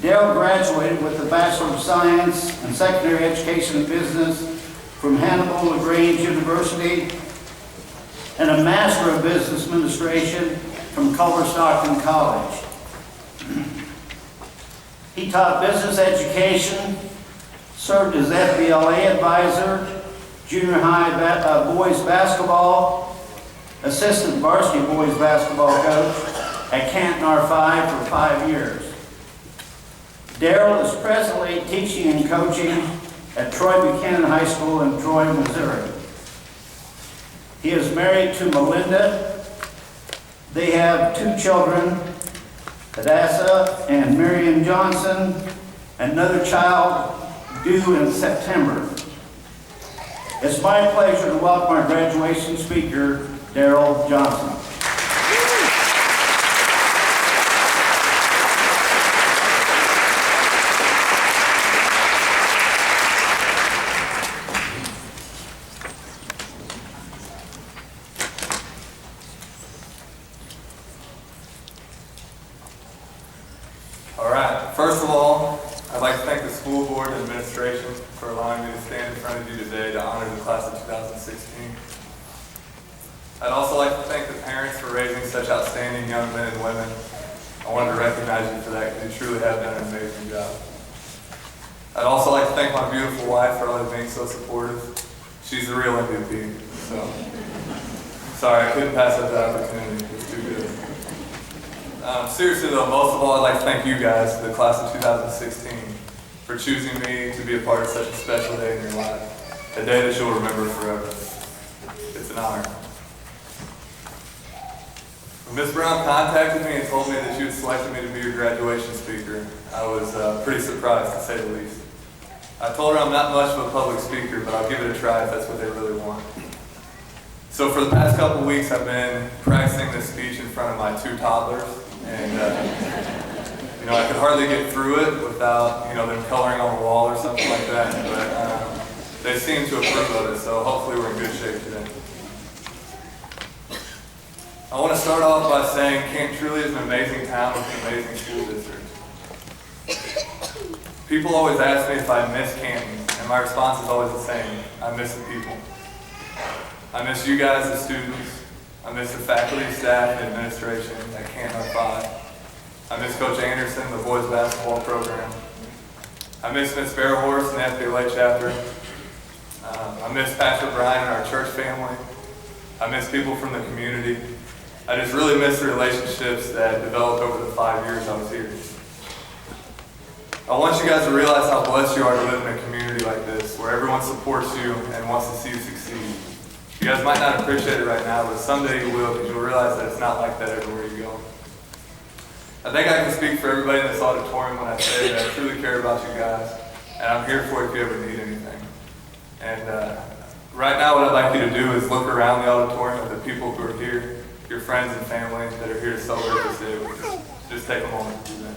Darrell graduated with a Bachelor of Science in Secondary Education and Business from Hannibal LaGrange University and a Master of Business Administration from Culver Stockton College. He taught business education, served as FBLA advisor, junior high boys basketball, assistant varsity boys basketball coach at Canton R5 for 5 years. Darrell is presently teaching and coaching at Troy Buchanan High School in Troy, Missouri. He is married to Melinda. They have 2 children, Hadassah and Miriam Johnson, and another child due in September. It's my pleasure to welcome our graduation speaker, Darrell Johnson. All right, first of all, I'd like to thank the school board and administration for allowing me to stand in front of you today to honor the class of 2016. I'd also like to thank the parents for raising such outstanding young men and women. I wanted to recognize you for that because you truly have done an amazing job. I'd also like to thank my beautiful wife for always being so supportive. She's the real MVP, so sorry I couldn't pass up that opportunity. It's too good. Seriously though, most of all, I'd like to thank you guys, the class of 2016, for choosing me to be a part of such a special day in your life, a day that you'll remember forever. It's an honor. When Ms. Brown contacted me and told me that she had selected me to be your graduation speaker, I was pretty surprised, to say the least. I told her I'm not much of a public speaker, but I'll give it a try if that's what they really want. So for the past couple of weeks, I've been practicing this speech in front of my 2 toddlers. And, I could hardly get through it without, them coloring on the wall or something like that. But they seem to approve of it, so hopefully we're in good shape today. I want to start off by saying Canton truly is an amazing town with an amazing school district. People always ask me if I miss Canton, and my response is always the same. I miss the people. I miss you guys, the students. I miss the faculty, staff, and administration at Canton R5. I miss Coach Anderson, the boys basketball program. I miss Miss Fairhorse and the FBLA chapter. I miss Pastor Brian and our church family. I miss people from the community. I just really miss the relationships that developed over the 5 years I was here. I want you guys to realize how blessed you are to live in a community like this, where everyone supports you and wants to see you succeed. You guys might not appreciate it right now, but someday you will, because you'll realize that it's not like that everywhere you go. I think I can speak for everybody in this auditorium when I say that I truly care about you guys, and I'm here for you if you ever need anything. And right now what I'd like you to do is look around the auditorium at the people who are here, your friends and family that are here to celebrate this day with you. Just take a moment to do that.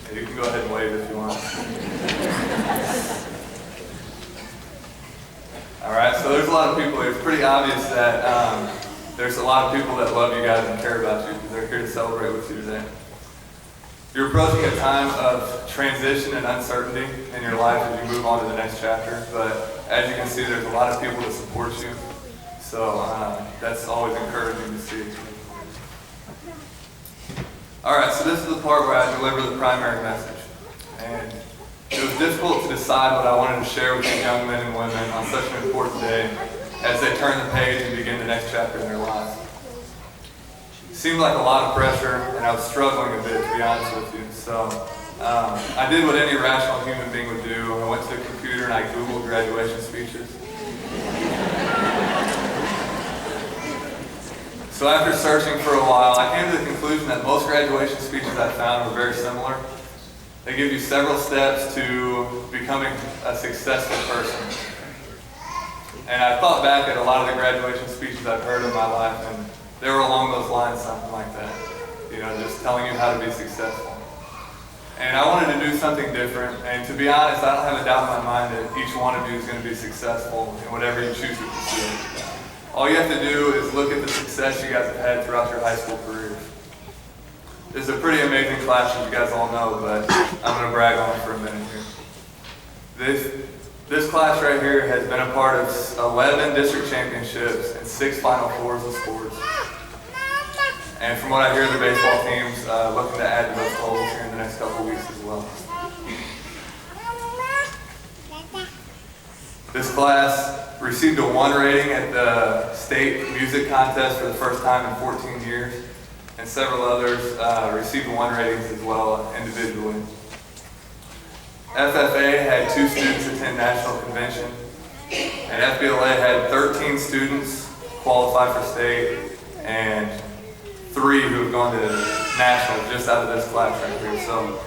Yeah, you can go ahead and wave if you want. All right, so there's a lot of people. It's pretty obvious that there's a lot of people that love you guys and care about you because they're here to celebrate with you today. You're approaching a time of transition and uncertainty in your life as you move on to the next chapter, but as you can see, there's a lot of people that support you, so that's always encouraging to see. All right, so this is the part where I deliver the primary message, and it was difficult to decide what I wanted to share with these young men and women on such an important day as they turn the page and begin the next chapter in their lives. It seemed like a lot of pressure, and I was struggling a bit, to be honest with you. So I did what any rational human being would do. I went to the computer and I Googled graduation speeches. So after searching for a while, I came to the conclusion that most graduation speeches I found were very similar. They give you several steps to becoming a successful person. And I thought back at a lot of the graduation speeches I've heard in my life, and they were along those lines, something like that. Just telling you how to be successful. And I wanted to do something different, and to be honest, I don't have a doubt in my mind that each one of you is going to be successful in whatever you choose to pursue. All you have to do is look at the success you guys have had throughout your high school careers. It's a pretty amazing class, as you guys all know, but I'm going to brag on it for a minute here. This class right here has been a part of 11 district championships and 6 Final Fours in sports. And from what I hear, the baseball team's looking to add to those totals here in the next couple of weeks as well. This class received a 1 rating at the state music contest for the first time in 14 years, and several others received 1 ratings as well individually. FFA had 2 students attend national convention, and FBLA had 13 students qualify for state, and 3 who have gone to national just out of this class right here. So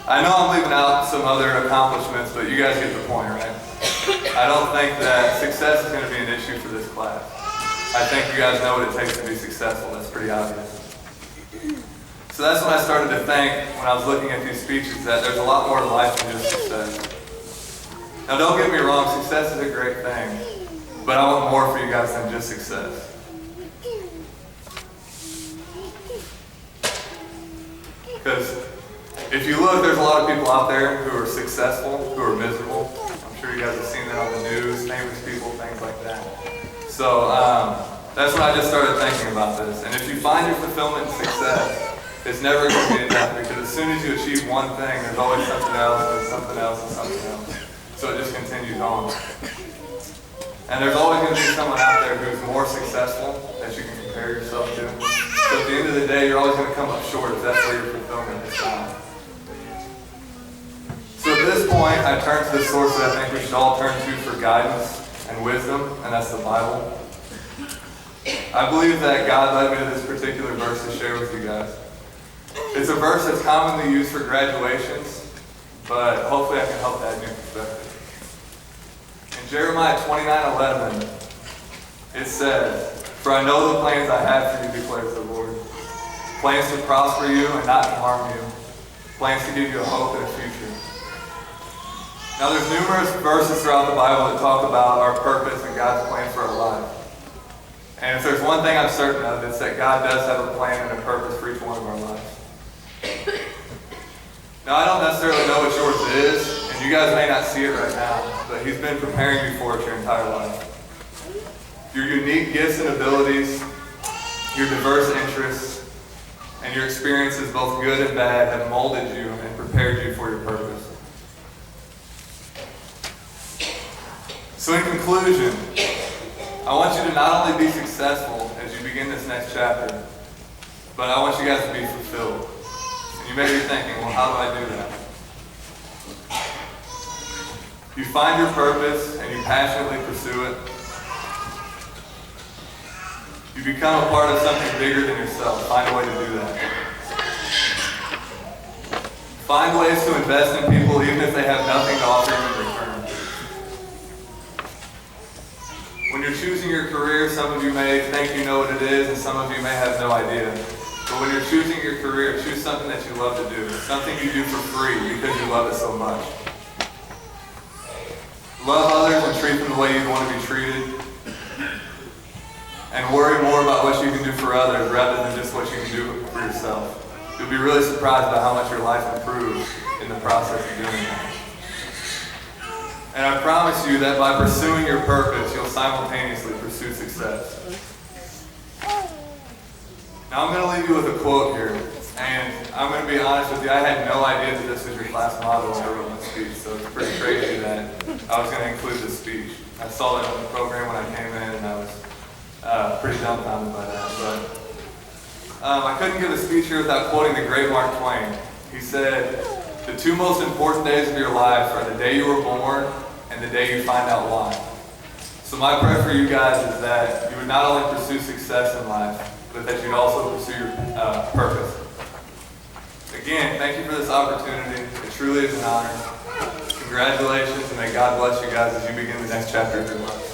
I know I'm leaving out some other accomplishments, but you guys get the point, right? I don't think that success is going to be an issue for this class. I think you guys know what it takes to be successful. That's pretty obvious. So that's when I started to think, when I was looking at these speeches, that there's a lot more to life than just success. Now don't get me wrong, success is a great thing, but I want more for you guys than just success. Because if you look, there's a lot of people out there who are successful, who are miserable. I'm sure you guys have seen that on the news, famous people, things like that. So that's when I just started thinking about this. And if you find your fulfillment and success, it's never going to be enough, because as soon as you achieve one thing, there's always something else, and something else, and something else. So it just continues on. And there's always going to be someone out there who's more successful that you can compare yourself to. So at the end of the day, you're always going to come up short if that's where your fulfillment is found. So at this point, I turn to the source that I think we should all turn to for guidance and wisdom, and that's the Bible. I believe that God led me to this particular verse to share with you guys. It's a verse that's commonly used for graduations, but hopefully I can help add new perspective. In Jeremiah 29:11, it says, "For I know the plans I have for you, declares the Lord. Plans to prosper you and not to harm you. Plans to give you a hope and a future." Now there's numerous verses throughout the Bible that talk about our purpose and God's plan for our life. And if there's one thing I'm certain of, it's that God does have a plan and a purpose for each one of our lives. Now I don't necessarily know what yours is, and you guys may not see it right now, but He's been preparing you for it your entire life. Your unique gifts and abilities, your diverse interests, and your experiences, both good and bad, have molded you and prepared you for your purpose. So in conclusion, I want you to not only be successful as you begin this next chapter, but I want you guys to be fulfilled. And you may be thinking, well, how do I do that? You find your purpose and you passionately pursue it. You become a part of something bigger than yourself. Find a way to do that. Find ways to invest in people even if they have nothing to offer you in return. When you're choosing your career, some of you may think you know what it is, and some of you may have no idea. But when you're choosing your career, choose something that you love to do. Something you do for free because you love it so much. Love others and treat them the way you'd want to be treated. And worry more about what you can do for others rather than just what you can do for yourself. You'll be really surprised by how much your life improves in the process of doing that. And I promise you that by pursuing your purpose, you'll simultaneously pursue success. Now I'm going to leave you with a quote here. And I'm going to be honest with you, I had no idea that this was your class motto when I wrote my speech. So it's pretty crazy that I was going to include this speech. I saw it on the program when I came in, and I was pretty dumbfounded by that. But I couldn't give a speech here without quoting the great Mark Twain. He said, "The 2 most important days of your life are the day you were born and the day you find out why." So my prayer for you guys is that you would not only pursue success in life, but that you'd also pursue your purpose. Again, thank you for this opportunity. It truly is an honor. Congratulations, and may God bless you guys as you begin the next chapter of your life.